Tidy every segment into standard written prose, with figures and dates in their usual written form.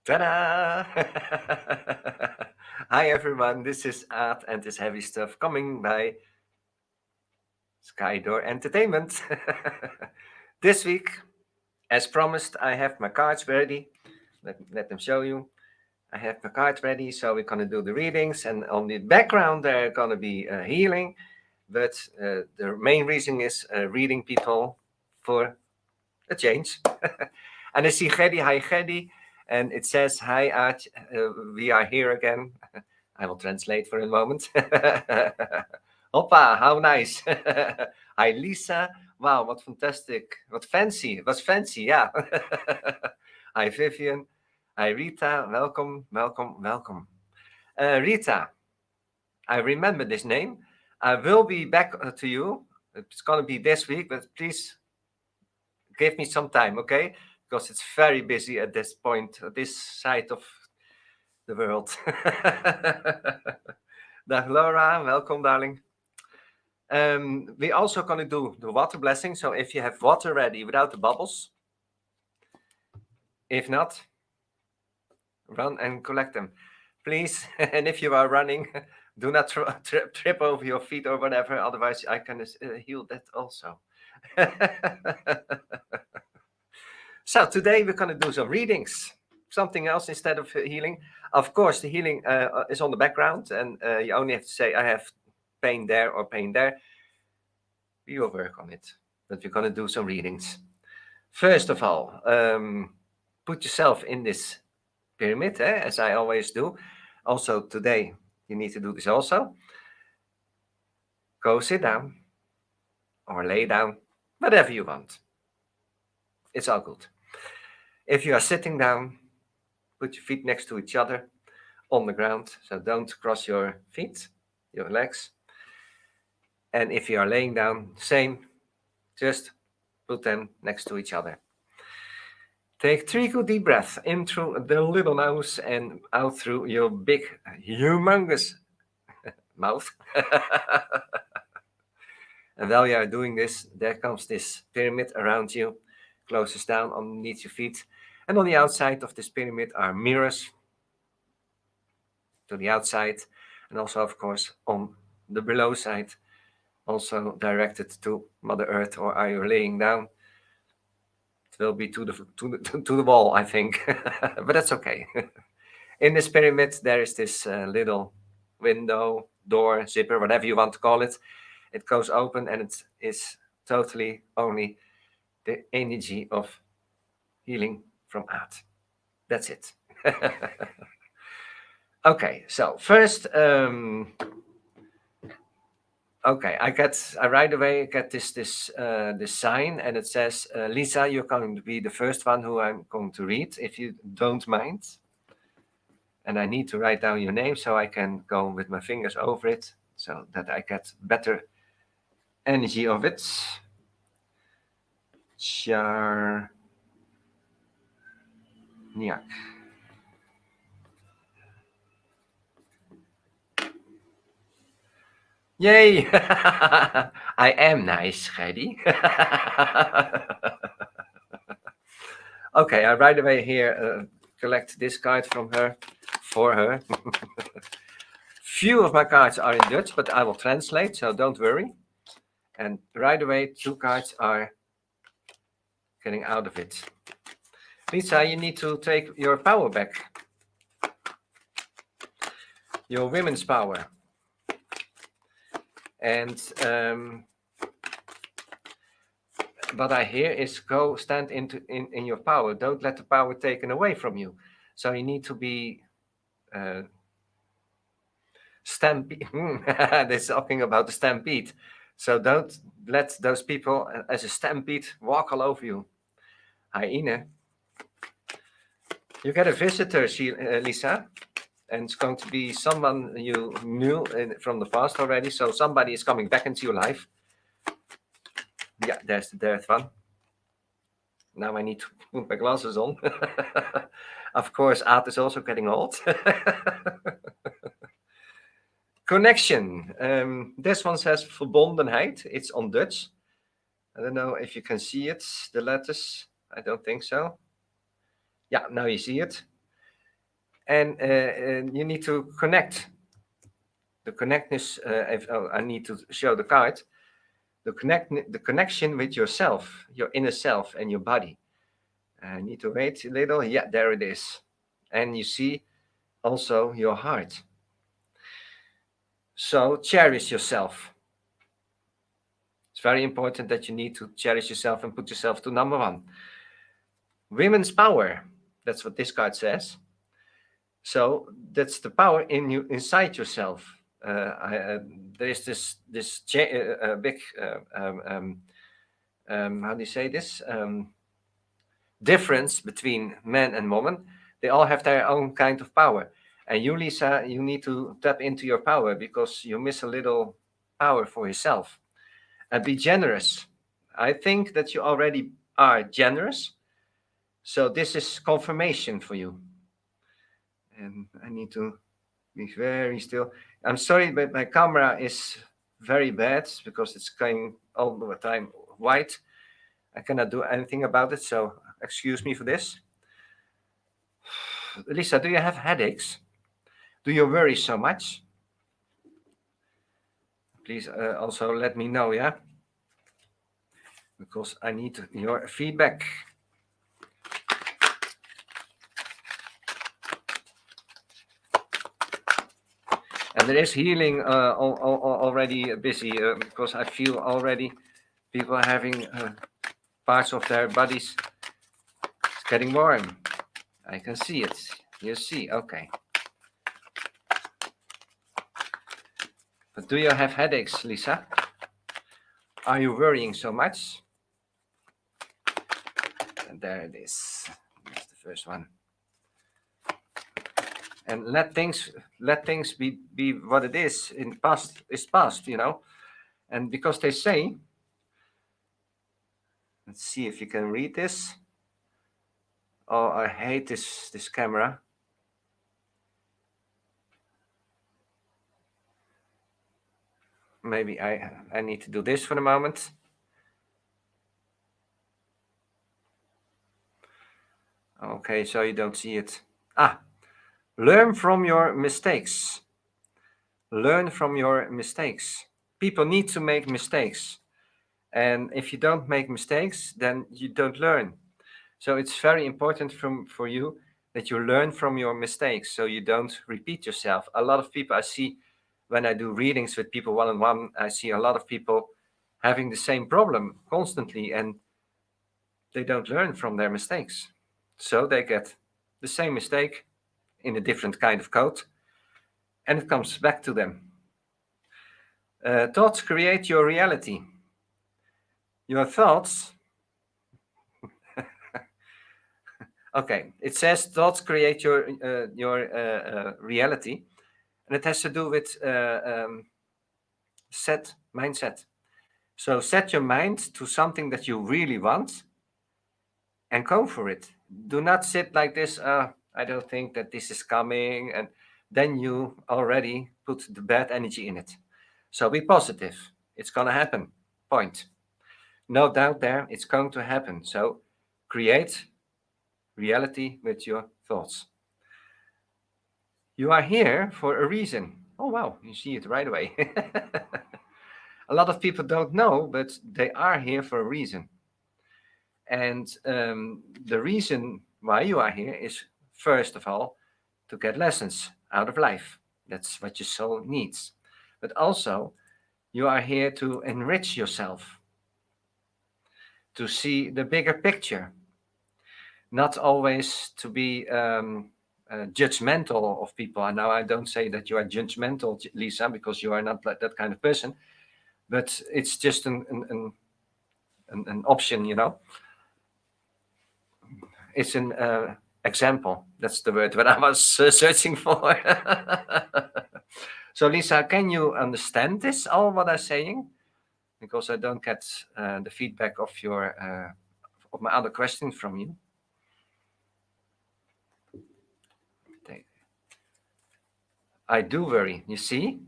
Ta-da! Hi everyone, this is Aad and His Heavy Stuff coming by Skydoor Entertainment. This week, as promised, I have my cards ready. Let them show you. I have my cards ready, so we're gonna do the readings, and on the background they're gonna be healing. But the main reason is reading people for a change. And I see Geddy. Hi Geddy. And it says, hi Aad, we are here again. I will translate for a moment. Hoppa, how nice. Hi Lisa. Wow, what fantastic. What fancy. It was fancy, yeah. Hi Vivian. Hi Rita. Welcome, welcome, welcome. Rita, I remember this name. I will be back to you. It's going to be this week, but please give me some time, okay? Because it's very busy at this point, this side of the world. Dag Laura, welcome, darling. We also going to do the water blessing. So if you have water ready without the bubbles, if not, run and collect them, please. And if you are running, do not trip over your feet or whatever. Otherwise, I can heal that also. So today we're going to do some readings, something else instead of healing. Of course, the healing is on the background, and you only have to say, I have pain there or pain there. We will work on it, but we're going to do some readings. First of all, put yourself in this pyramid, as I always do. Also today, you need to do this also. Go sit down or lay down, whatever you want. It's all good. If you are sitting down, put your feet next to each other on the ground. So don't cross your feet, your legs. And if you are laying down, same, just put them next to each other. Take 3 good deep breaths in through the little nose and out through your big, humongous mouth. And while you are doing this, there comes this pyramid around you, closes down underneath your feet. And on the outside of this pyramid are mirrors to the outside, and also, of course, on the below side, also directed to Mother Earth. Or are you laying down? It will be to the wall, I think, but that's okay. In this pyramid, there is this little window, door, zipper, whatever you want to call it. It goes open, and it is totally only the energy of healing from Aad. That's it. Okay, so first, okay, I right away get this sign, and it says, Lisa, you're going to be the first one who I'm going to read, if you don't mind. And I need to write down your name so I can go with my fingers over it, so that I get better energy of it. Charniak. Yay! I am nice, Heidi. Okay, I right away here collect this card from her, for her. Few of my cards are in Dutch, but I will translate, so don't worry. And right away, 2 cards are getting out of it. Lisa, you need to take your power back. Your women's power. And what I hear is go stand in your power. Don't let the power taken away from you. So you need to be stampede. They're talking about the stampede. So don't let those people as a stampede walk all over you. Hi, Ine. You get a visitor, Lisa. And it's going to be someone you knew from the past already. So somebody is coming back into your life. Yeah, there's the third one. Now I need to put my glasses on. Of course, Aad is also getting old. Connection. This one says verbondenheid. It's on Dutch. I don't know if you can see it, the letters. I don't think so. Yeah, now you see it. and you need to connect. The connectness, I need to show the card. The connection with yourself, your inner self, and your body. I need to wait a little. Yeah, there it is. And you see also your heart. So cherish yourself. It's very important that you need to cherish yourself and put yourself to number one. Women's power. That's what this card says. So that's the power in you, inside yourself. There is this big how do you say this difference between men and women. They all have their own kind of power, and you, Lisa, you need to tap into your power because you miss a little power for yourself. And be generous. I think that you already are generous, so this is confirmation for you. And I need to be very still. I'm sorry, but my camera is very bad because it's going all the time white. I cannot do anything about it, so excuse me for this. Lisa, do you have headaches? Do you worry so much? Please also let me know, yeah? Because I need your feedback. And there is healing already busy because I feel already people having parts of their bodies. It's getting warm. I can see it. You see, okay. But do you have headaches, Lisa? Are you worrying so much? And there it is. That's the first one. And let things be what it is. In the past is past, you know. And because they say, let's see if you can read this. Oh, I hate this camera. Maybe I need to do this for the moment. Okay, so you don't see it. Learn from your mistakes. Learn from your mistakes. People need to make mistakes. And if you don't make mistakes, then you don't learn. So it's very important for you that you learn from your mistakes so you don't repeat yourself. A lot of people I see when I do readings with people one-on-one, I see a lot of people having the same problem constantly and they don't learn from their mistakes. So they get the same mistake in a different kind of code and it comes back to them. Thoughts create your reality. Your thoughts okay, it says thoughts create your reality, and it has to do with mindset. So set your mind to something that you really want, and go for it. Do not sit like this. I don't think that this is coming, and then you already put the bad energy in it. So be positive. It's gonna happen. Point. No doubt there. It's going to happen. So create reality with your thoughts. You are here for a reason. Oh, wow, you see it right away. A lot of people don't know, but they are here for a reason. And the reason why you are here is, first of all, to get lessons out of life. That's what your soul needs. But also, you are here to enrich yourself, to see the bigger picture, not always to be judgmental of people. And now I don't say that you are judgmental, Lisa, because you are not that kind of person, but it's just an option, you know. It's an example. That's the word that I was searching for. So Lisa, can you understand this, all what I'm saying? Because I don't get the feedback of of my other question from you. I do worry, you see?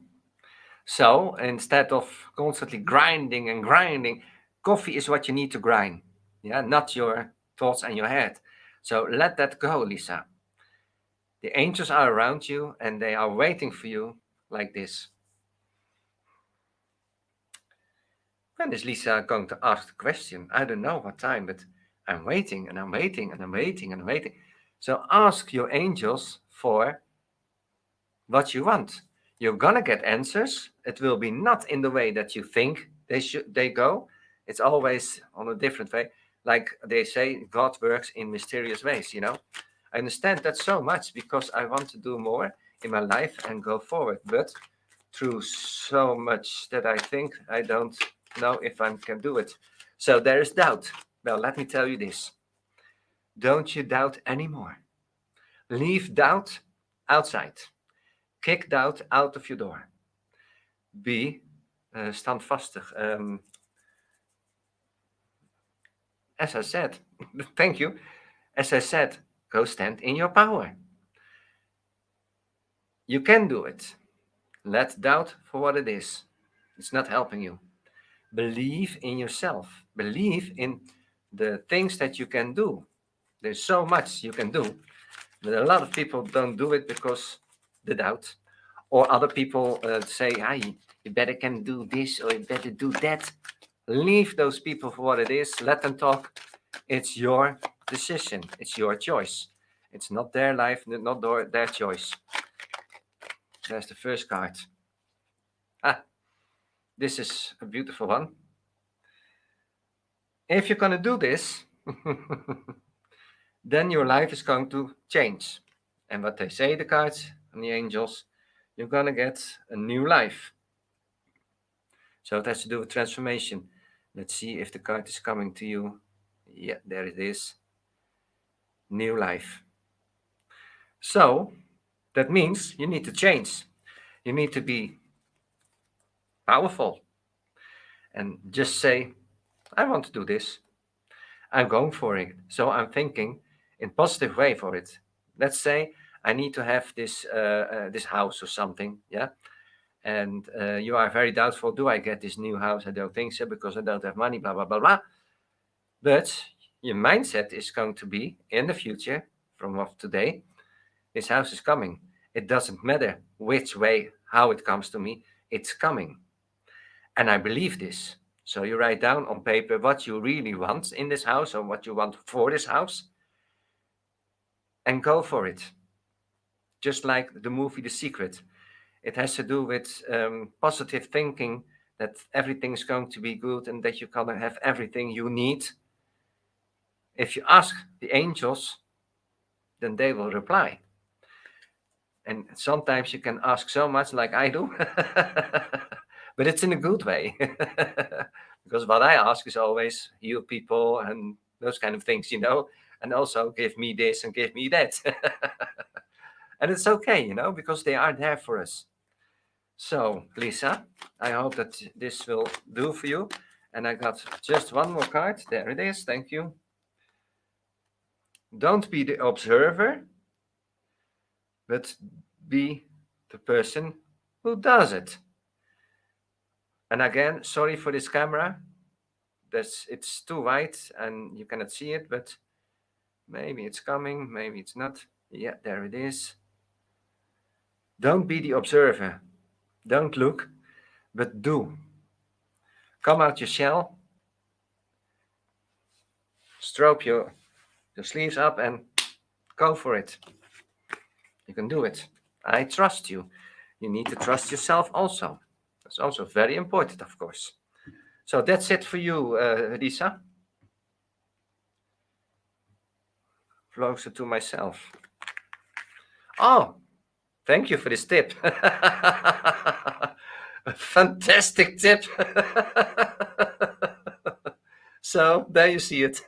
So instead of constantly grinding and grinding, coffee is what you need to grind, yeah, not your thoughts and your head. So let that go, Lisa. The angels are around you and they are waiting for you like this. When is Lisa going to ask the question? I don't know what time, but I'm waiting and I'm waiting and I'm waiting and I'm waiting. So ask your angels for what you want. You're gonna get answers. It will be not in the way that you think they go. It's always on a different way. Like they say, God works in mysterious ways, you know. I understand that so much because I want to do more in my life and go forward. But through so much that I think I don't know if I can do it. So there is doubt. Well, let me tell you this. Don't you doubt anymore. Leave doubt outside. Kick doubt out of your door. Be standvastig. As I said, thank you. As I said, go stand in your power. You can do it. Let doubt for what it is. It's not helping you. Believe in yourself. Believe in the things that you can do. There's so much you can do, but a lot of people don't do it because the doubt. Or other people say, hey, you better can do this or you better do that. Leave those people for what it is. Let them talk. It's your decision. It's your choice. It's not their life, not their choice. There's the first card. This is a beautiful one. If you're going to do this, then your life is going to change. And what they say, the cards and the angels, you're going to get a new life. So it has to do with transformation. Let's see if the card is coming to you. Yeah, there it is. New life. So that means you need to change. You need to be powerful. And just say, I want to do this. I'm going for it. So I'm thinking in positive way for it. Let's say I need to have this this house or something. Yeah. And you are very doubtful. Do I get this new house? I don't think so because I don't have money, blah, blah, blah, blah. But your mindset is going to be in the future from of today, this house is coming. It doesn't matter which way, how it comes to me, it's coming. And I believe this. So you write down on paper what you really want in this house or what you want for this house and go for it. Just like the movie The Secret. It has to do with positive thinking that everything's going to be good and that you're going to have everything you need. If you ask the angels, then they will reply. And sometimes you can ask so much like I do, but it's in a good way. Because what I ask is always heal people and those kind of things, you know, and also give me this and give me that. And it's okay, you know, because they are there for us. So, Lisa, I hope that this will do for you. And I got just one more card. There it is. Thank you. Don't be the observer, but be the person who does it. And again, sorry for this camera. It's too white and you cannot see it, but maybe it's coming, maybe it's not. Yeah, there it is. Don't be the observer. Don't look, but do. Come out your shell. Stroke your sleeves up and go for it. You can do it. I trust you. You need to trust yourself also. That's also very important, of course. So that's it for you, Lisa. Closer to myself. Oh, thank you for this tip. A fantastic tip. So there you see it.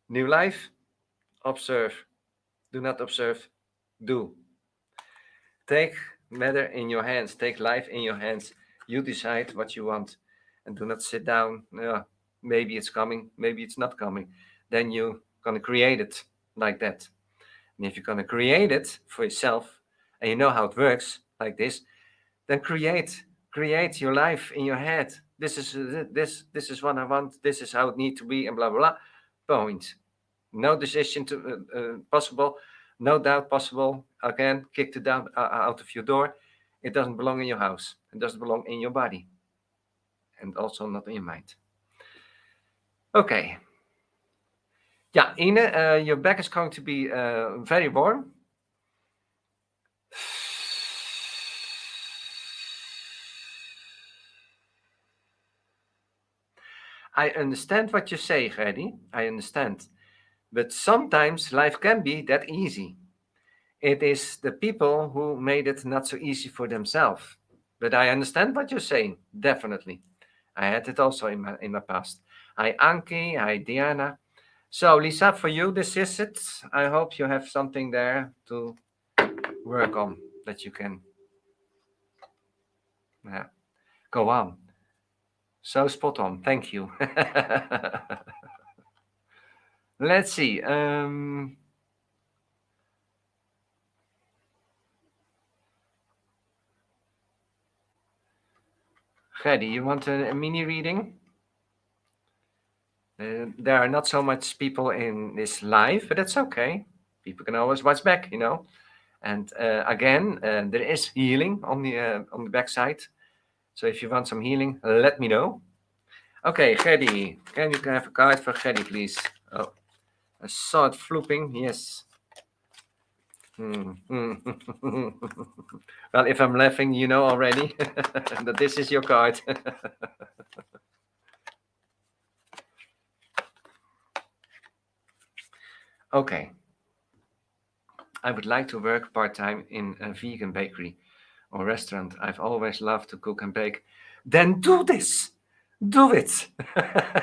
New life, observe. Do not observe, do. Take matter in your hands, take life in your hands. You decide what you want and do not sit down. Maybe it's coming, maybe it's not coming. Then you're going to create it like that. And if you're going to create it for yourself and you know how it works like this, then create your life in your head. This is what I want. This is how it needs to be and blah, blah, blah. point. No decision possible, no doubt possible. Again, kick the doubt out of your door. It doesn't belong in your house. It doesn't belong in your body. And also not in your mind. Okay. Yeah, Ine, your back is going to be very warm. I understand what you say, Gerdy. I understand. But sometimes life can be that easy. It is the people who made it not so easy for themselves. But I understand what you're saying, definitely. I had it also in my past. Hi, Anki. Hi, Diana. So, Lisa, for you, this is it. I hope you have something there to work on that you can go on. So spot on. Thank you. Let's see. Gerdy, you want a mini reading? There are not so much people in this live, but that's okay. People can always watch back, And again, there is healing on the backside. So if you want some healing, let me know. Okay, Gerdy, can you have a card for Gerdy, please? Oh, I saw it flooping. Yes. Well, if I'm laughing, you know already that this is your card. Okay. I would like to work part-time in a vegan bakery or restaurant. I've always loved to cook and bake. Then do this. Do it.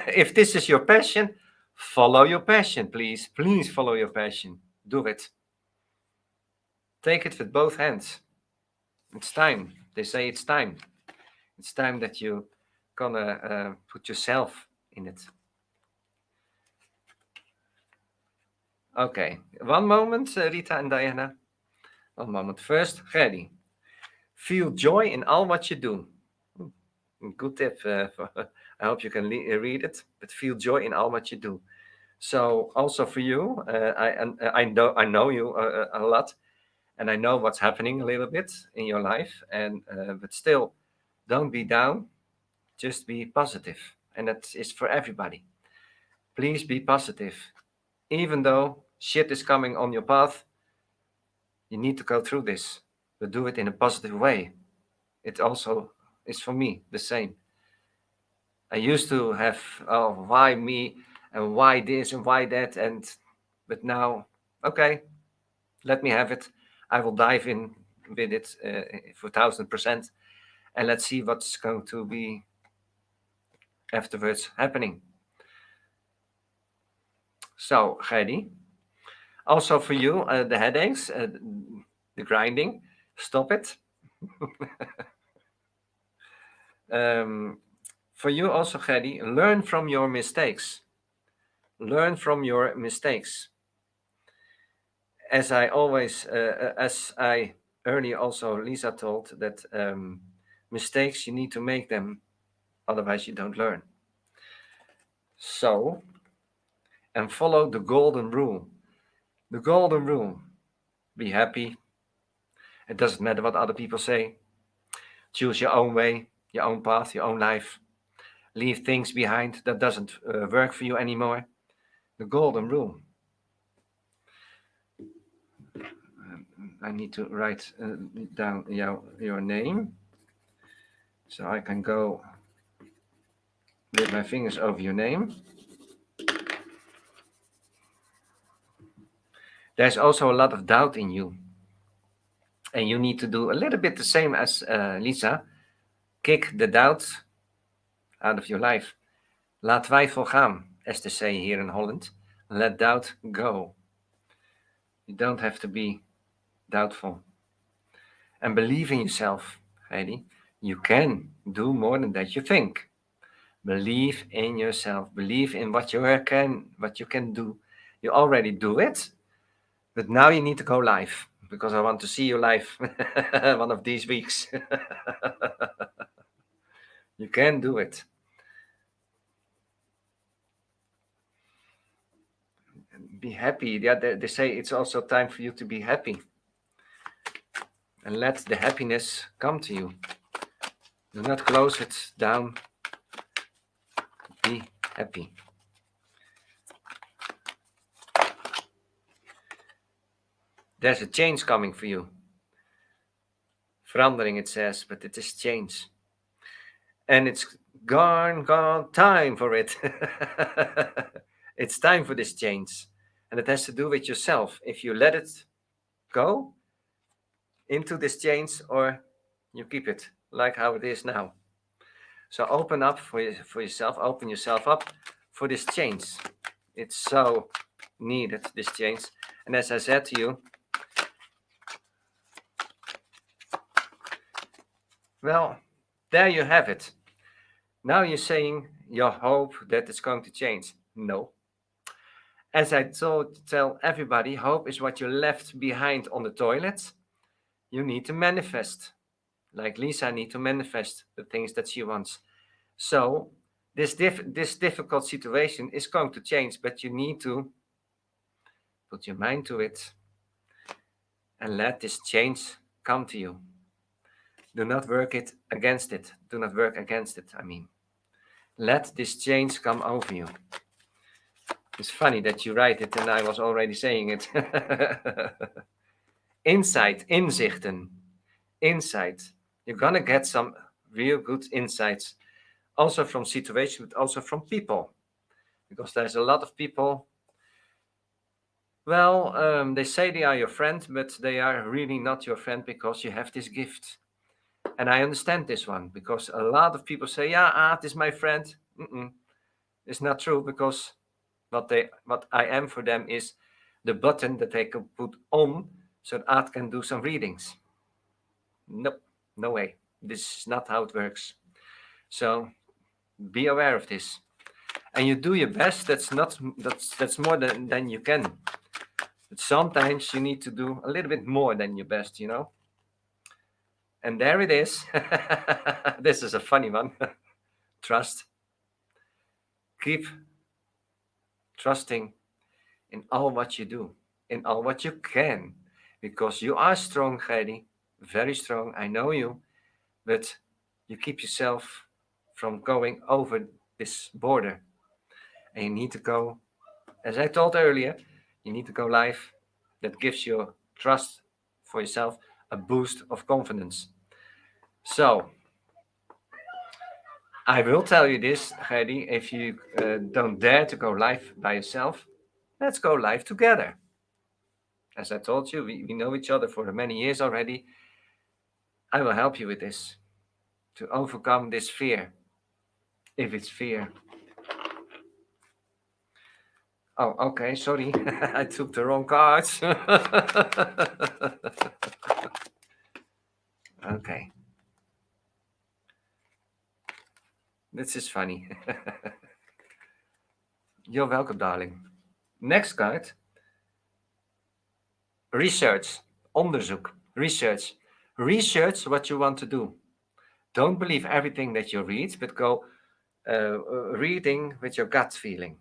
If this is your passion, follow your passion, please. Please follow your passion. Do it. Take it with both hands. It's time. They say it's time. It's time that you gonna put yourself in it. Okay, one moment, Rita and Diana. One moment. First, Gerdy. Feel joy in all what you do. Good tip. I hope you can read it. But feel joy in all what you do. So also for you, I know you a lot, and I know what's happening a little bit in your life. And but still, don't be down. Just be positive, and that is for everybody. Please be positive, even though shit is coming on your path. You need to go through this, but do it in a positive way. It also is for me the same. I used to have, oh, why me and why this and why that, but now, okay, let me have it. I will dive in with it for 1000%, and let's see what's going to be afterwards happening. So, Heidi, also for you, the headaches, the grinding, stop it. For you also, Heidi, learn from your mistakes. Learn from your mistakes. As I always, as I earlier also, Lisa told that mistakes, you need to make them, otherwise you don't learn. So, and follow the golden rule. The golden rule. Be happy. It doesn't matter what other people say. Choose your own way, your own path, your own life. Leave things behind that doesn't work for you anymore. The golden rule. I need to write down your name, so I can go with my fingers over your name. There's also a lot of doubt in you, and you need to do a little bit the same as Lisa. Kick the doubt out of your life. Laat twijfel gaan, as they say here in Holland. Let doubt go. You don't have to be doubtful. And believe in yourself, Heidi. You can do more than that you think. Believe in yourself. Believe in what you can do. You already do it, but now you need to go live, because I want to see you live one of these weeks. You can do it. Be happy. Yeah, they say it's also time for you to be happy. And let the happiness come to you. Do not close it down. Be happy. There's a change coming for you. Verandering, it says, but it is change. And it's gone time for it. It's time for this change. And it has to do with yourself. If you let it go into this change, or you keep it like how it is now. So open up for yourself, open yourself up for this change. It's so needed, this change. And as I said to you, well, there you have it. Now you're saying your hope that it's going to change. No. As I tell everybody, hope is what you left behind on the toilet. You need to manifest. Like Lisa need to manifest the things that she wants. So this difficult situation is going to change, but you need to put your mind to it and let this change come to you. Do not work against it. Do not work against it, I mean. Let this change come over you. It's funny that you write it and I was already saying it. Insight, inzichten, insight. You're gonna get some real good insights, also from situations, but also from people. Because there's a lot of people, well, they say they are your friend, but they are really not your friend because you have this gift. And I understand this one, because a lot of people say, yeah, Aad is my friend. It's not true, because what I am for them is the button that they can put on so that Aad can do some readings. Nope, no way. This is not how it works. So be aware of this. And you do your best. That's more than you can. But sometimes you need to do a little bit more than your best, you know. And there it is. This is a funny one. Trust. Keep trusting in all what you do, in all what you can, because you are strong, Heidi, very strong. I know you, but you keep yourself from going over this border. And you need to go, as I told earlier, you need to go live. That gives you trust for yourself, a boost of confidence. So I will tell you this, Heidi, if you don't dare to go live by yourself, let's go live together. As I told you, we know each other for many years already. I will help you with this, to overcome this fear, if it's fear. Oh, okay, sorry. I took the wrong cards. Okay. This is funny. You're welcome, darling. Next card. Research. Onderzoek. Research. Research what you want to do. Don't believe everything that you read, but go reading with your gut feeling.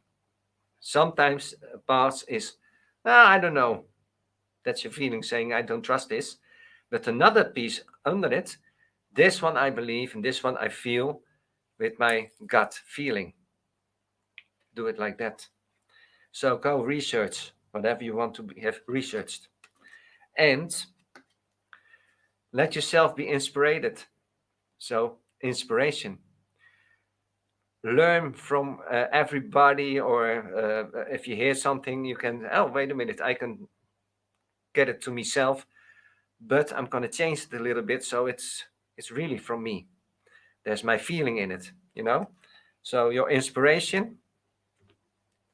Sometimes parts is, I don't know. That's your feeling saying, I don't trust this. But another piece under it, this one I believe and this one I feel with my gut feeling. Do it like that. So go research whatever you want to have researched. And let yourself be inspired. So inspiration. Learn from everybody, or if you hear something, you can, oh, wait a minute, I can get it to myself, but I'm going to change it a little bit so it's really from me. There's my feeling in it, you know. So your inspiration,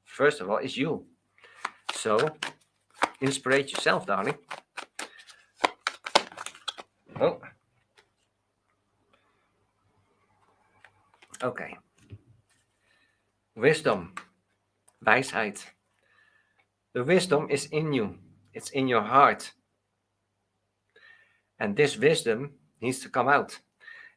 first of all, is you. So inspire yourself, darling. Oh, okay. Wisdom, wijsheid. The wisdom is in you. It's in your heart. And this wisdom needs to come out.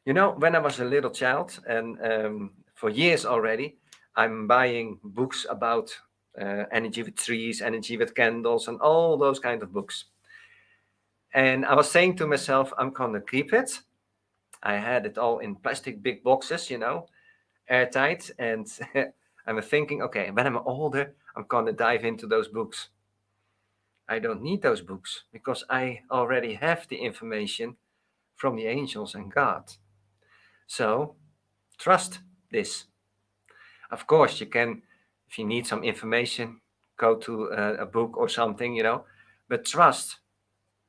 You know, when I was a little child, and for years already, I'm buying books about Energy with Trees, Energy with Candles, and all those kind of books. And I was saying to myself, I'm gonna keep it. I had it all in plastic big boxes, airtight. And I'm thinking, okay, when I'm older, I'm gonna dive into those books. I don't need those books because I already have the information from the angels and God. So trust this. Of course, you can, if you need some information, go to a book or something, but trust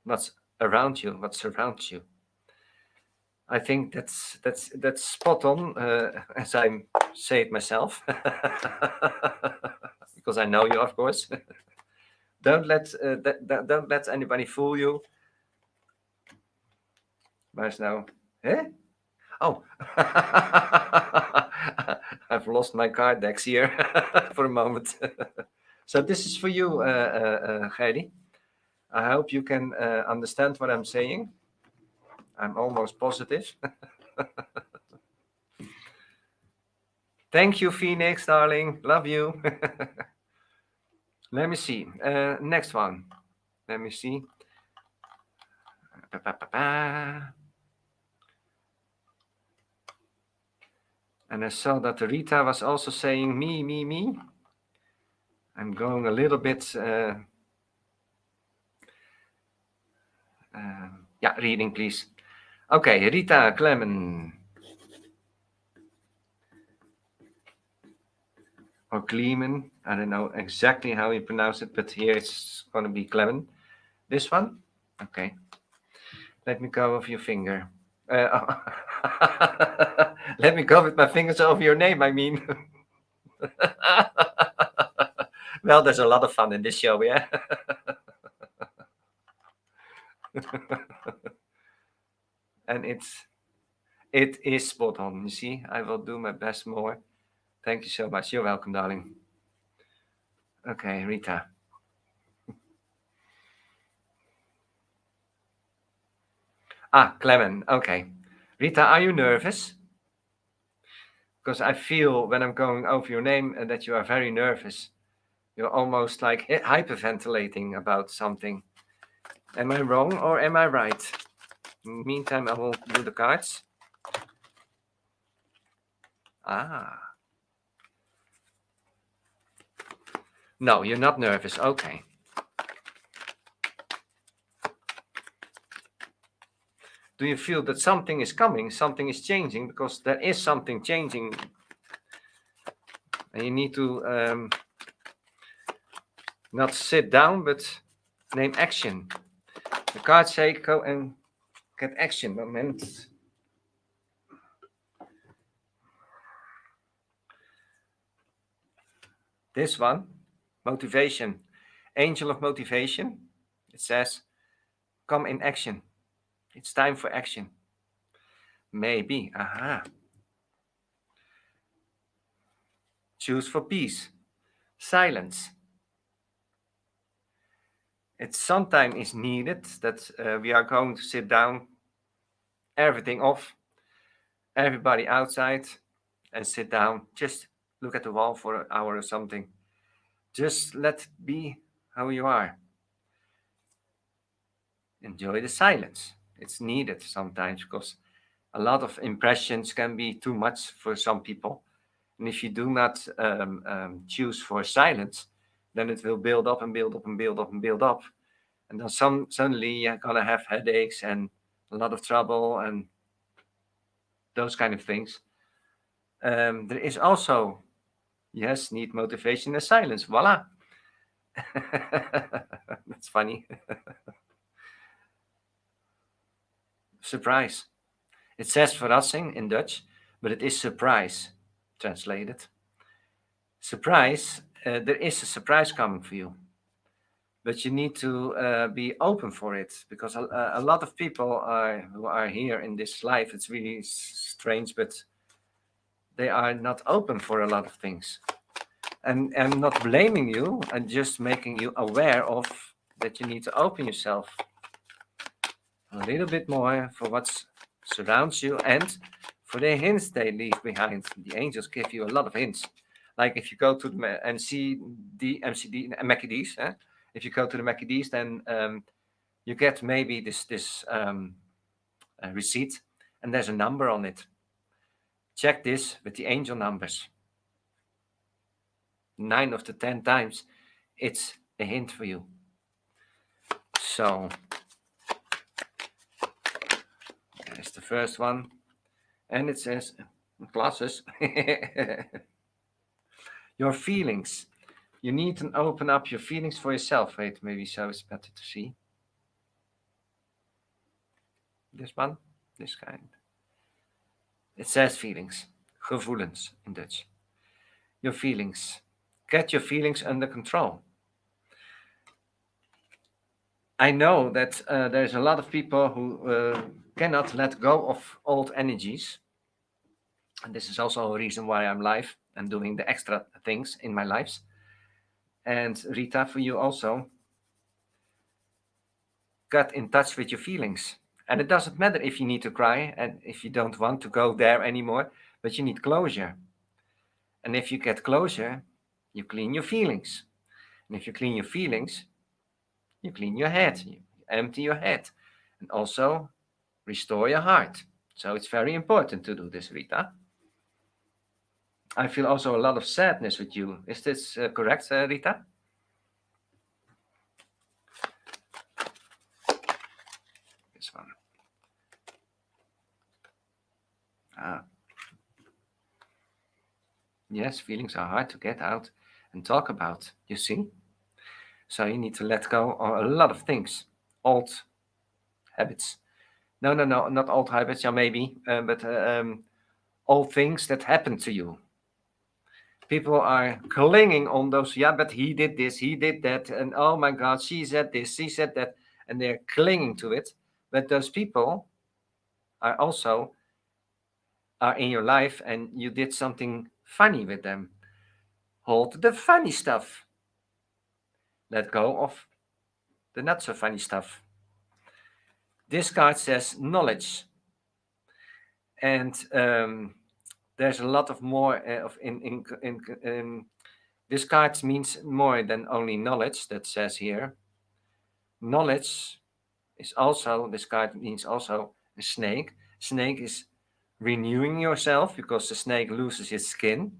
what's around you, what surrounds you. I think that's spot on, as I say it myself, because I know you, of course. Don't let anybody fool you. Where's now? Eh? Oh, I've lost my card decks here for a moment. So this is for you, Heidi. I hope you can understand what I'm saying. I'm almost positive. Thank you, Phoenix, darling. Love you. Let me see. Next one. Let me see. And I saw that Rita was also saying me, me, me. I'm going a little bit, yeah, reading, please. Okay, Rita Clemen. Or Clemen. I don't know exactly how you pronounce it, but here it's going to be Clemen. This one? Okay. Let me go with your finger. Let me go with my fingers over your name, I mean. Well, there's a lot of fun in this show, yeah? And it is spot on. You see, I will do my best more. Thank you so much. You're welcome, darling. Okay, Rita. Clement. Okay. Rita, are you nervous? Because I feel when I'm going over your name that you are very nervous. You're almost like hyperventilating about something. Am I wrong or am I right? Meantime, I will do the cards. No, you're not nervous. Okay. Do you feel that something is coming, something is changing? Because there is something changing. And you need to not sit down, but name action. The cards say go and get action. Moment. This one, motivation. Angel of motivation. It says, come in action. It's time for action. Maybe. Choose for peace. Silence. It sometimes is needed that we are going to sit down, everything off, everybody outside, and sit down. Just look at the wall for an hour or something. Just let it be how you are. Enjoy the silence. It's needed sometimes because a lot of impressions can be too much for some people. And if you do not choose for silence, then it will build up and build up and build up and build up. And then suddenly you're going to have headaches and a lot of trouble and those kind of things. There is also, yes, need motivation and silence. Voila. That's funny. Surprise. It says verrassing in Dutch, but it is surprise translated. Surprise, there is a surprise coming for you. But you need to be open for it because a lot of people who are here in this life, it's really strange, but they are not open for a lot of things. And I'm not blaming you, I'm just making you aware of that you need to open yourself a little bit more for what surrounds you and for the hints they leave behind. The angels give you a lot of hints. Like if you go to them and see MCD, McD's. If you go to the McD's, then you get maybe this receipt, and there's a number on it. Check this with the angel numbers. 9 of the 10 times, it's a hint for you. So there's the first one, and it says glasses. Your feelings. You need to open up your feelings for yourself. Wait, maybe so it's better to see. This one, this kind. It says feelings, gevoelens in Dutch. Your feelings. Get your feelings under control. I know that there's a lot of people who cannot let go of old energies. And this is also a reason why I'm live and doing the extra things in my lives. And Rita, for you also, get in touch with your feelings. And it doesn't matter if you need to cry and if you don't want to go there anymore, but you need closure. And if you get closure, you clean your feelings. And if you clean your feelings, you clean your head, you empty your head, and also restore your heart. So it's very important to do this, Rita. I feel also a lot of sadness with you. Is this correct, Rita? This one. Yes, feelings are hard to get out and talk about, you see? So you need to let go of a lot of things, old habits. No, not old habits, yeah, maybe, but old things that happened to you. People are clinging on those, yeah, but he did this, he did that, and oh my God, she said this, she said that, and they're clinging to it. But those people are also in your life, and you did something funny with them. Hold the funny stuff. Let go of the not so funny stuff. This card says knowledge, and there's a lot of more of in this card means more than only knowledge. That says here, knowledge is also, this card means also a snake. Snake is renewing yourself because the snake loses its skin,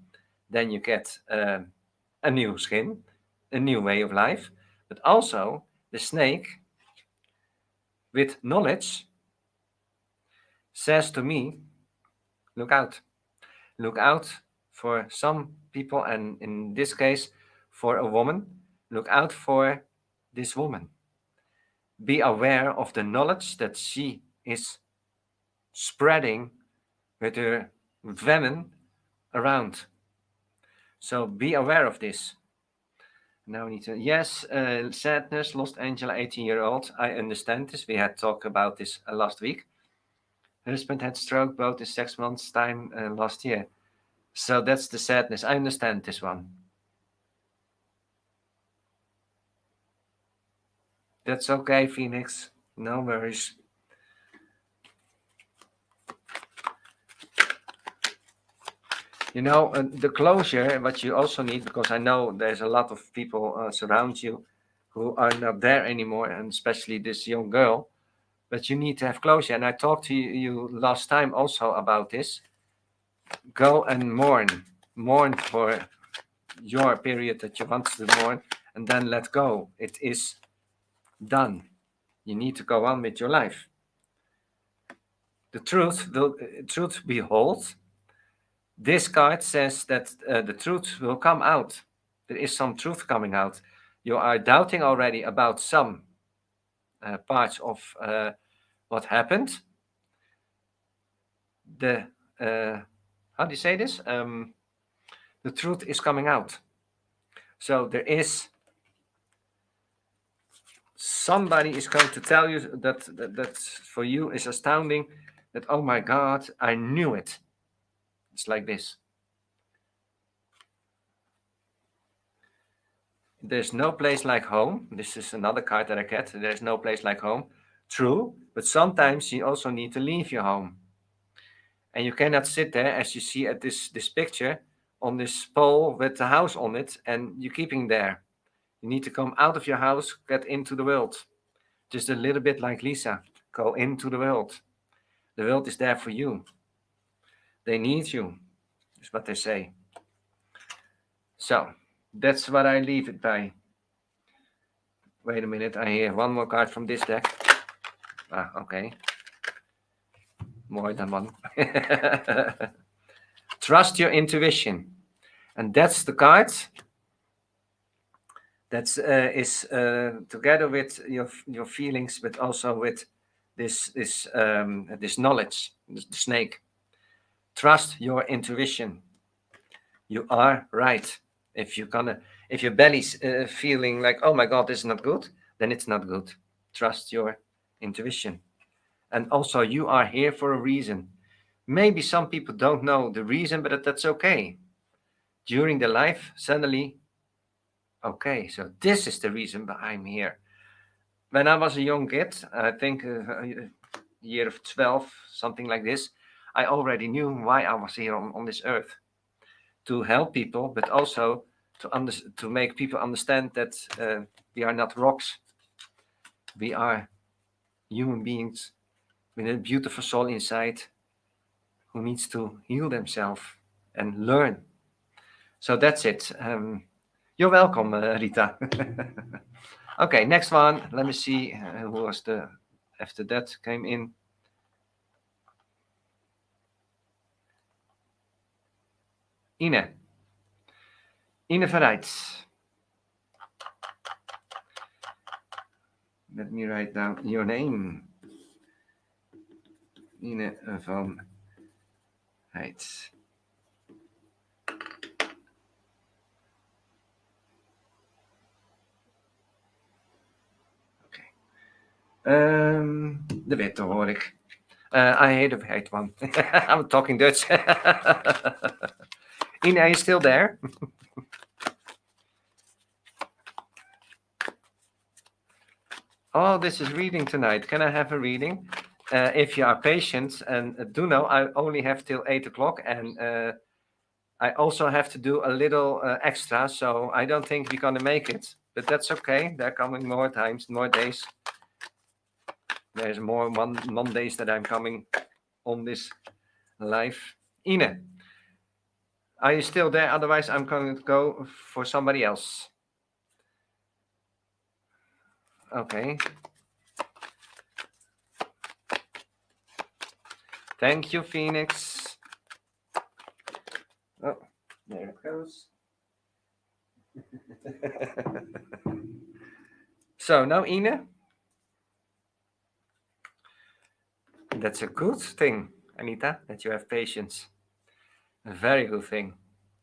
then you get a new skin, a new way of life. But also the snake with knowledge says to me, look out for some people, and in this case for a woman. Look out for this woman. Be aware of the knowledge that she is spreading with her venom around. So be aware of this. Now we need to, yes, sadness, lost Angela, 18-year-old. I understand this. We had talked about this last week. Her husband had stroke both in 6 months' time last year. So that's the sadness. I understand this one. That's okay, Phoenix. No worries. You know, the closure, what you also need, because I know there's a lot of people surround you who are not there anymore, and especially this young girl, but you need to have closure. And I talked to you last time also about this. Go and mourn for your period that you want to mourn, and then let go. It is done. You need to go on with your life. The truth behold. This card says that the truth will come out. There is some truth coming out. You are doubting already about some parts of what happened. How do you say this? The truth is coming out. So there is somebody is going to tell you that for you is astounding. That, oh my God, I knew it. It's like this. There's no place like home. This is another card that I get. There's no place like home. True, but sometimes you also need to leave your home. And you cannot sit there, as you see at this picture, on this pole with the house on it, and you're keeping there. You need to come out of your house, get into the world. Just a little bit like Lisa. Go into the world. The world is there for you. They need you, is what they say. So, that's what I leave it by. Wait a minute, I hear one more card from this deck. Ah, okay. More than one. Trust your intuition. And that's the card that is together with your feelings, but also with this knowledge, the snake. Trust your intuition. You are right. If your belly's feeling like, oh my God, this is not good, then it's not good. Trust your intuition. And also, you are here for a reason. Maybe some people don't know the reason, but that's okay. During their life, suddenly, okay, so this is the reason why I'm here. When I was a young kid, I think a year of 12, something like this, I already knew why I was here on this earth. To help people, but also to make people understand that we are not rocks. We are human beings with a beautiful soul inside who needs to heal themselves and learn. So that's it. You're welcome, Rita. Okay, next one. Let me see who was after that came in. Ine van Rijts. Let me write down your name. Ine van Rijts. Oké. De witte hoor ik. I hate the white one. I'm talking Dutch. Ine, are you still there? Oh, this is reading tonight. Can I have a reading? If you are patient, and do know I only have till 8 o'clock, and I also have to do a little extra, so I don't think we're gonna make it, but that's okay. There are coming more times, more days. There's more Mondays that I'm coming on this live. Ine, are you still there? Otherwise, I'm going to go for somebody else. Okay. Thank you, Phoenix. Oh, there it goes. So now, Ine, that's a good thing, Anita, that you have patience. A very good thing.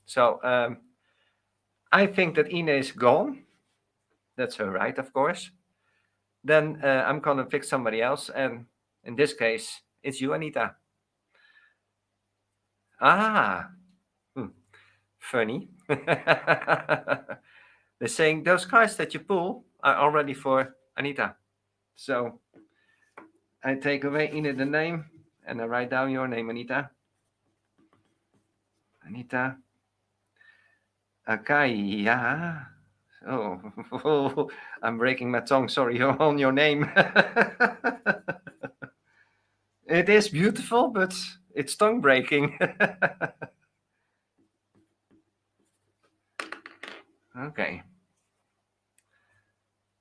So I think that Ine is gone. That's her right, of course. Then I'm going to pick somebody else. And in this case, it's you, Anita. Ah, funny. They're saying those cards that you pull are already for Anita. So I take away Ine the name and I write down your name, Anita. Anita Akaya. Oh, I'm breaking my tongue. Sorry on your name. It is beautiful, but it's tongue breaking. Okay.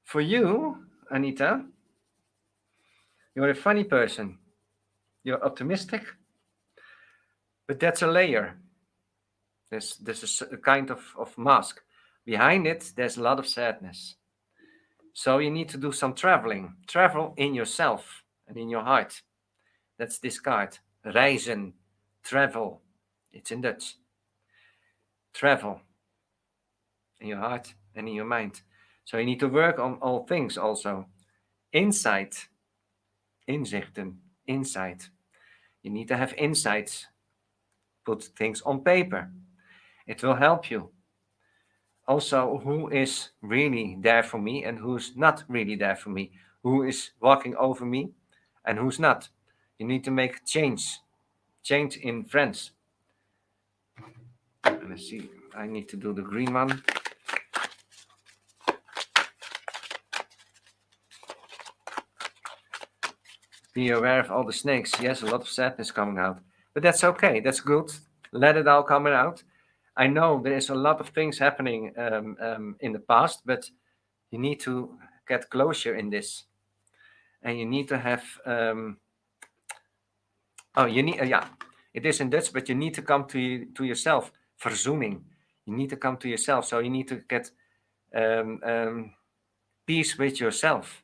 For you, Anita, you're a funny person. You're optimistic, but that's a layer. There's a kind of mask. Behind it, there's a lot of sadness. So you need to do some traveling. Travel in yourself and in your heart. That's this card. Reizen. Travel. It's in Dutch. Travel. In your heart and in your mind. So you need to work on all things also. Insight. Inzichten. Insight. You need to have insights. Put things on paper. It will help you. Also, who is really there for me and who's not really there for me? Who is walking over me and who's not? You need to make change in friends. And Let's see. I need to do the green one. Be aware of all the snakes. Yes, a lot of sadness coming out. But that's okay. That's good. Let it all come out. I know there's a lot of things happening in the past, but you need to get closure in this. And you need to have... you need... yeah, it is in Dutch, but you need to come to yourself. Verzoening. You need to come to yourself. So you need to get peace with yourself.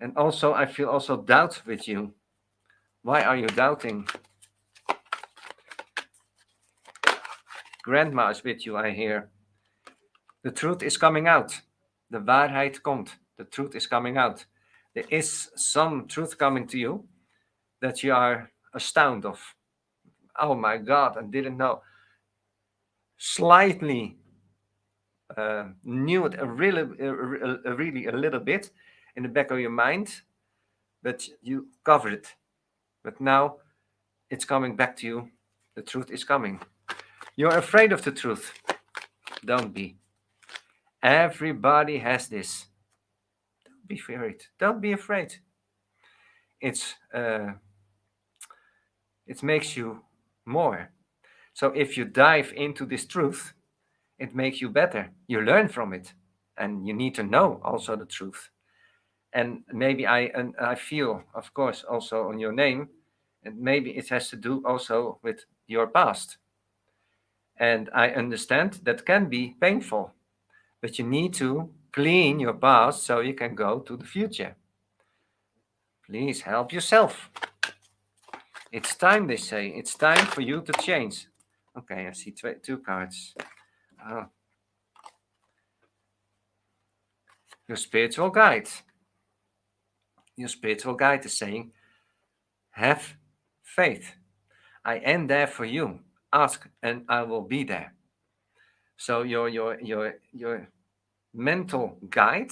And also, I feel also doubt with you. Why are you doubting? Grandma is with you, I hear. The truth is coming out. De waarheid komt. The truth is coming out. There is some truth coming to you that you are astounded of. Oh my God, I didn't know. Slightly knew it really a little bit in the back of your mind, but you covered it. But now it's coming back to you. The truth is coming. You're afraid of the truth. Don't be. Everybody has this. Don't be afraid. Don't be afraid. It makes you more. So if you dive into this truth, it makes you better. You learn from it, and you need to know also the truth. And maybe I feel, of course, also on your name, and maybe it has to do also with your past. And I understand that can be painful, but you need to clean your past so you can go to the future. Please help yourself. It's time, they say. It's time for you to change. Okay, I see two cards. Your spiritual guide. Your spiritual guide is saying, have faith. I am there for you. Ask and I will be there. So your mental guide,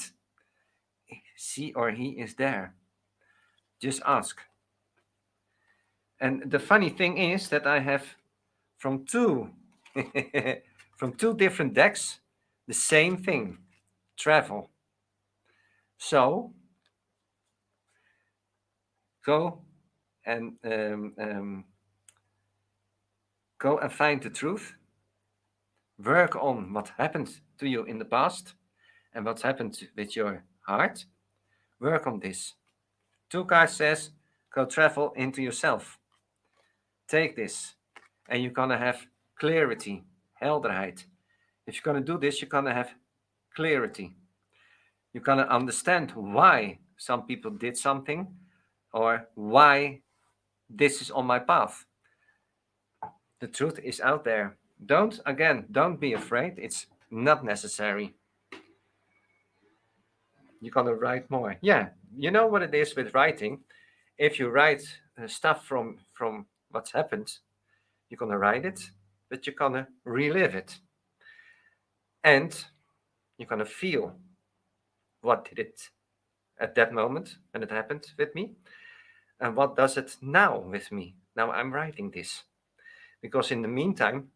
she or he is there. Just ask. And the funny thing is that I have from two different decks the same thing. Travel. So go and find the truth. Work on what happened to you in the past and what happened with your heart. Work on this. Two cards says, go travel into yourself. Take this, and you're gonna have clarity, helderheid. If you're gonna do this, you're gonna have clarity. You're gonna understand why some people did something, or why this is on my path. The truth is out there. Don't be afraid. It's not necessary. You're gonna write more. Yeah, you know what it is with writing. If you write stuff from what's happened, you're gonna write it, but you're gonna relive it, and you're gonna feel what did it at that moment when it happened with me, and what does it now with me. Now I'm writing this, because in the meantime,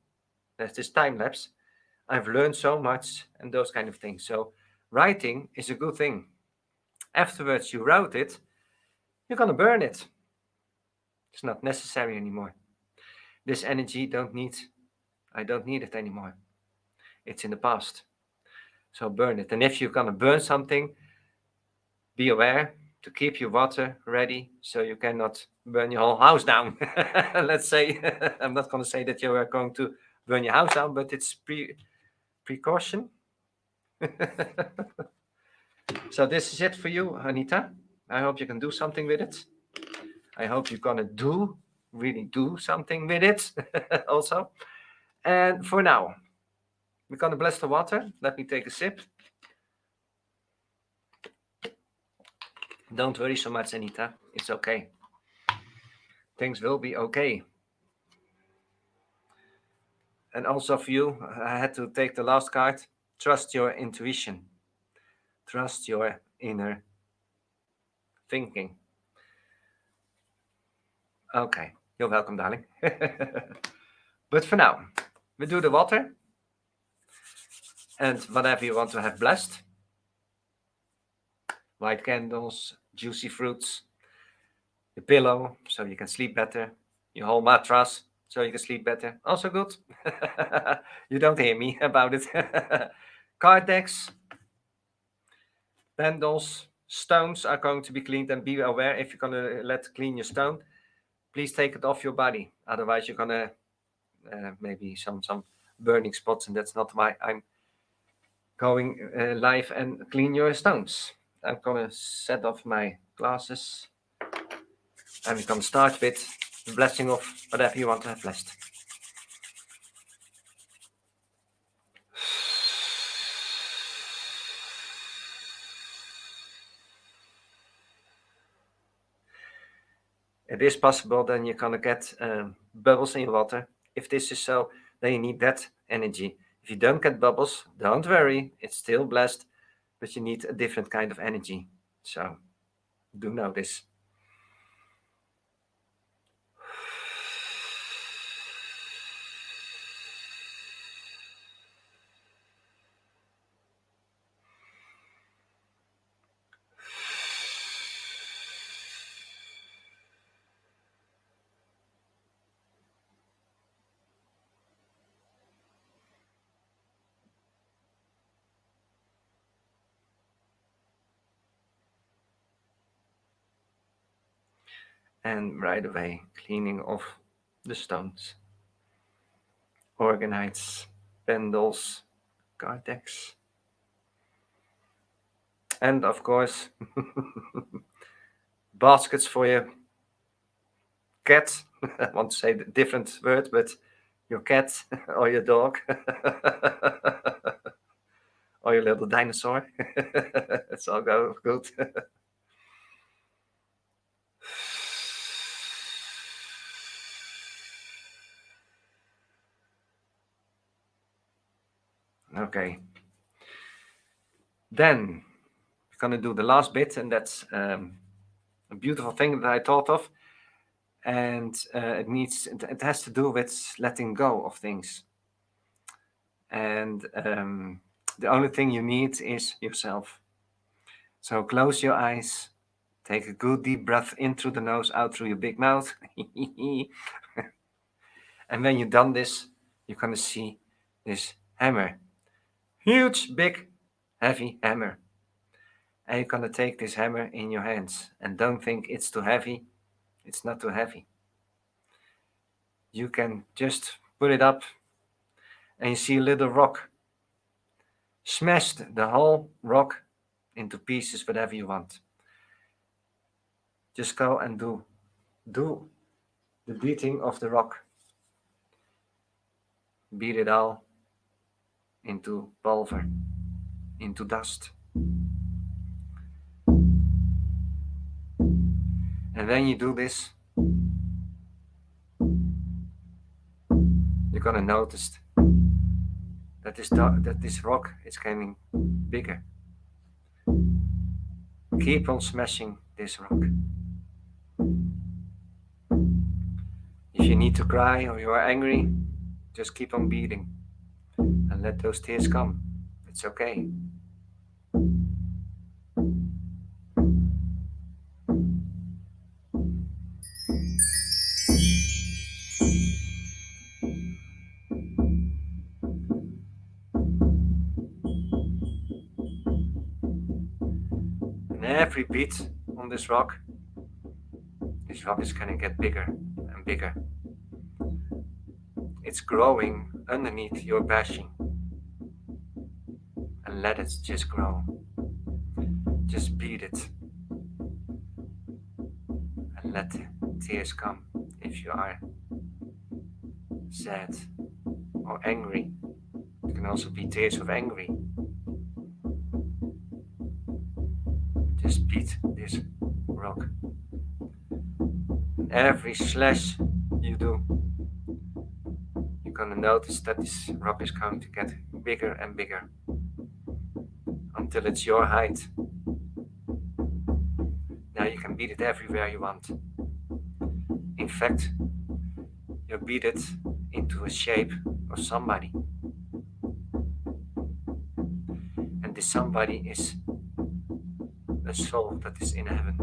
there's this time lapse. I've learned so much and those kind of things. So writing is a good thing. Afterwards, you wrote it, you're gonna burn it. It's not necessary anymore. This energy I don't need it anymore. It's in the past. So burn it. And if you're gonna burn something, be aware to keep your water ready so you cannot burn your whole house down. Let's say, I'm not gonna say that you are going to burn your house down, but it's precaution. So this is it for you, Anita. I hope you can do something with it. I hope you're gonna really do something with it also. And for now, we're gonna bless the water. Let me take a sip. Don't worry so much, Anita. It's okay. Things will be okay. And also for you, I had to take the last card. Trust your intuition. Trust your inner thinking. Okay, you're welcome, darling. But for now, we do the water and whatever you want to have blessed. White candles, juicy fruits, the pillow so you can sleep better, your whole mattress so you can sleep better. Also good. You don't hear me about it. Card decks, candles, stones are going to be cleaned, and be aware if you're going to clean your stone, please take it off your body. Otherwise you're going to maybe some burning spots, and that's not why I'm going live and clean your stones. I'm going to set off my glasses, and we're going to start with the blessing of whatever you want to have blessed. It is possible then you're going to get bubbles in your water. If this is so, then you need that energy. If you don't get bubbles, don't worry, it's still blessed, but you need a different kind of energy. So do know this. And right away, cleaning off the stones, organites, pendles, card decks, and of course, baskets for your cat. I want to say a different word, but your cat or your dog or your little dinosaur. It's all go good. Okay. Then we're going to do the last bit, and that's a beautiful thing that I thought of. And it has to do with letting go of things. And the only thing you need is yourself. So close your eyes, take a good deep breath in through the nose, out through your big mouth. And when you've done this, you're going to see this hammer. Huge, big, heavy hammer. And you're going to take this hammer in your hands. And don't think it's too heavy. It's not too heavy. You can just put it up and you see a little rock. Smash the whole rock into pieces, whatever you want. Just go and do the beating of the rock. Beat it all into pulver, into dust. And when you do this, you're gonna notice that this rock is getting bigger. Keep on smashing this rock. If you need to cry or you are angry, just keep on beating and let those tears come. It's okay. And every beat on this rock is going to get bigger and bigger. It's growing underneath your bashing. And let it just grow. Just beat it. And let the tears come if you are sad or angry. It can also be tears of angry. Just beat this rock. Every slash you do, you're gonna notice that this rock is going to get bigger and bigger until it's your height. Now you can beat it everywhere you want. In fact, you beat it into a shape or of somebody. And this somebody is a soul that is in heaven.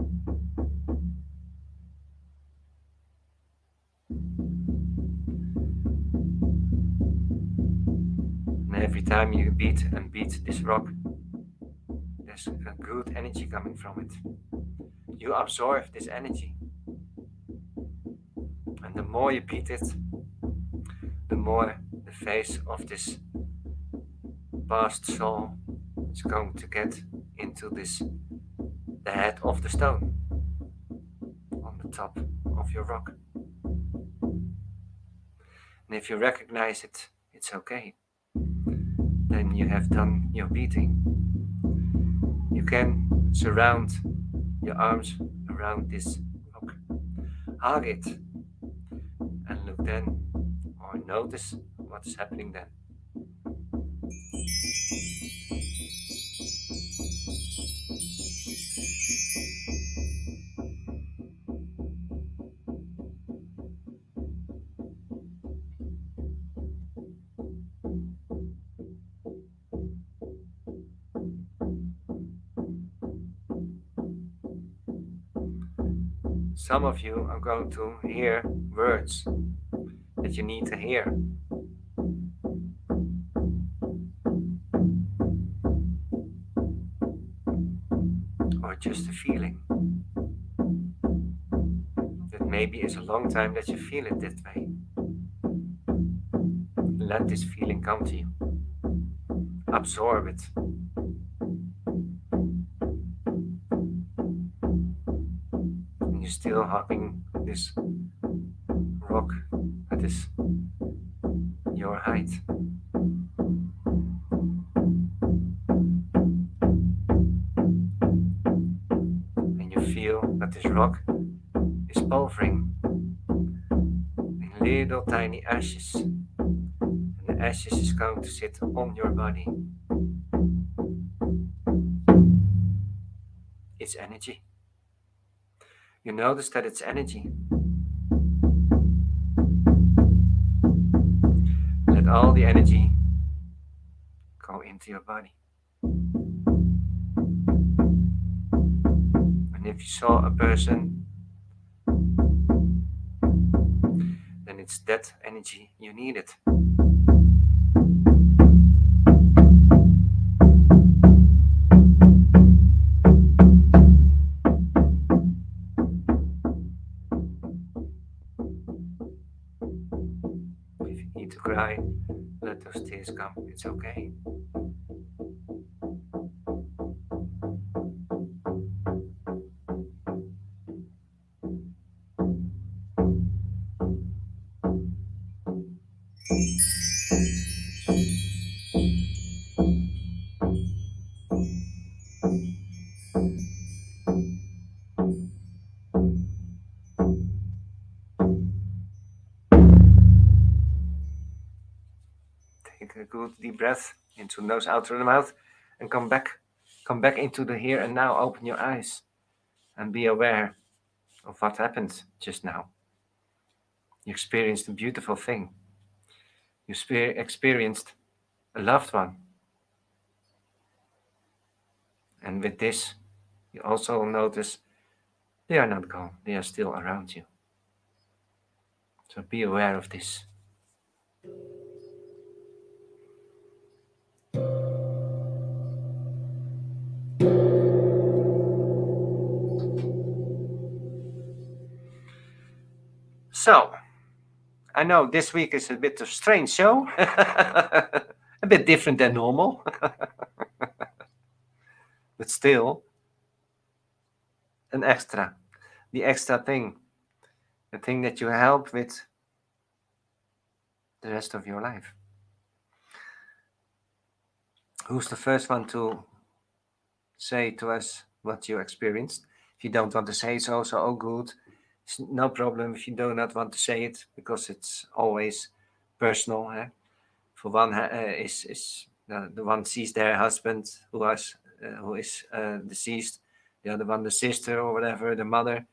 And every time you beat and beat this rock, there's a good energy coming from it. You absorb this energy. And the more you beat it, the more the face of this past soul is going to get into the head of the stone on the top of your rock. And if you recognize it, it's okay. Then you have done your beating. You can surround your arms around this rock, hug it, and look then, or notice what is happening then. Some of you are going to hear words that you need to hear. Or just a feeling. That maybe is a long time that you feel it that way. Let this feeling come to you. Absorb it. And you're still hugging this rock that is your height. And you feel that this rock is pulvering in little tiny ashes. And the ashes is going to sit on your body. It's energy. You notice that it's energy. Let all the energy go into your body. And if you saw a person, then it's that energy you needed. If you need to cry, let those tears come. It's okay. Take a good deep breath into the nose, out through the mouth, and come back into the here and now. Open your eyes and be aware of what happened just now. You experienced a beautiful thing. You experienced a loved one. And with this, you also notice they are not gone. They are still around you. So be aware of this. So, I know this week is a bit of a strange show. A bit different than normal. But still, an extra. The extra thing. The thing that you help with the rest of your life. Who's the first one to say to us what you experienced? If you don't want to say it's also all good. It's no problem if you do not want to say it, because it's always personal. For one is the one sees their husband who is deceased, the other one the sister or whatever, the mother,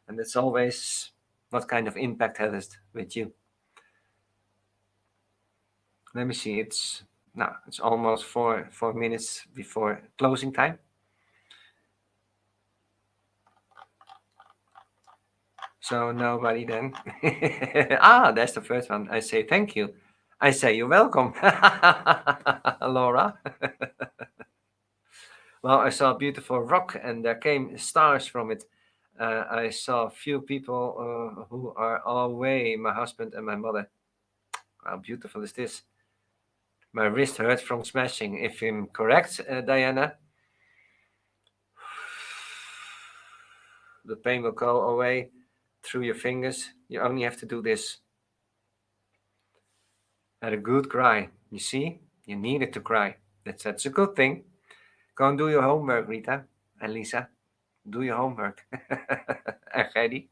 and it's always what kind of impact has it with you. Let me see. It's almost 4 minutes before closing time. So nobody then. That's the first one. I say thank you. I say you're welcome, Laura. Well, I saw a beautiful rock and there came stars from it. I saw a few people who are away, my husband and my mother. How beautiful is this? My wrist hurt from smashing. If I'm correct, Diana, the pain will go away through your fingers. You only have to do this. Had a good cry. You see, you needed to cry. That's a good thing. Go and do your homework, Rita and Lisa. Do your homework. And Gedi,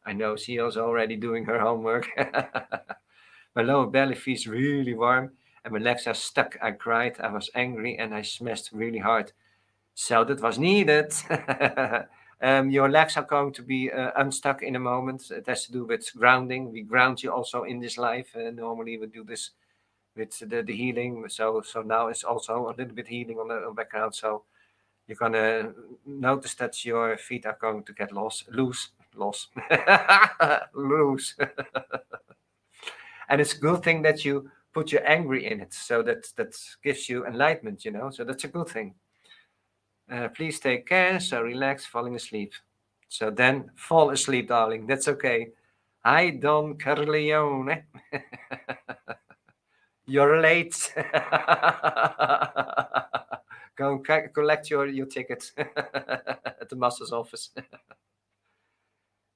I know she is already doing her homework. My lower belly feels really warm and my legs are stuck. I cried, I was angry, and I smashed really hard. So that was needed. Your legs are going to be unstuck in a moment. It has to do with grounding. We ground you also in this life. Normally we do this with the healing. So now it's also a little bit healing on the background. So you're gonna notice that your feet are going to get loose. And it's a good thing that you put your angry in it. So that gives you enlightenment, So that's a good thing. Please take care. So relax, falling asleep. So then fall asleep, darling. That's okay. Hi, Don Corleone. You're late. Go and collect your ticket at the master's office.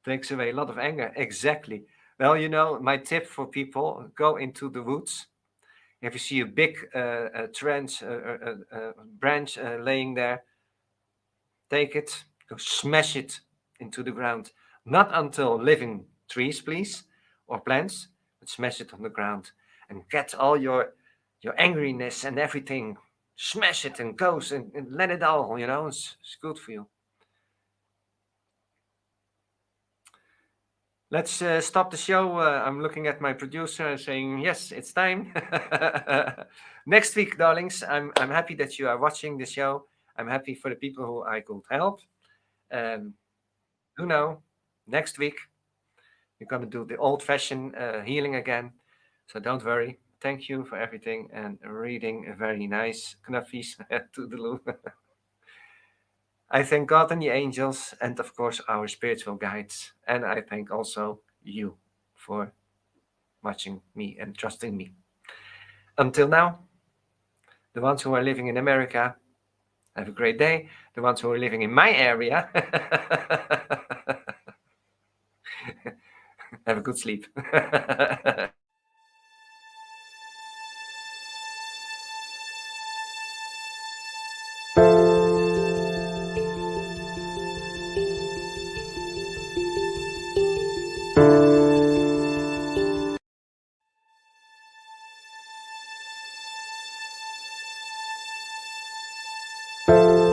Takes away a lot of anger. Exactly. Well, my tip for people, go into the woods. If you see a big branch laying there, take it, go smash it into the ground. Not until living trees, please, or plants, but smash it on the ground and get all your angriness and everything. Smash it and goes and let it all, it's good for you. Let's stop the show. I'm looking at my producer saying, yes, it's time. Next week, darlings, I'm happy that you are watching the show. I'm happy for the people who I could help. Next week, we're going to do the old-fashioned healing again. So don't worry. Thank you for everything and reading a very nice knuffies to the loo. I thank God and the angels and, of course, our spiritual guides. And I thank also you for watching me and trusting me. Until now, the ones who are living in America, have a great day. The ones who are living in my area, have a good sleep.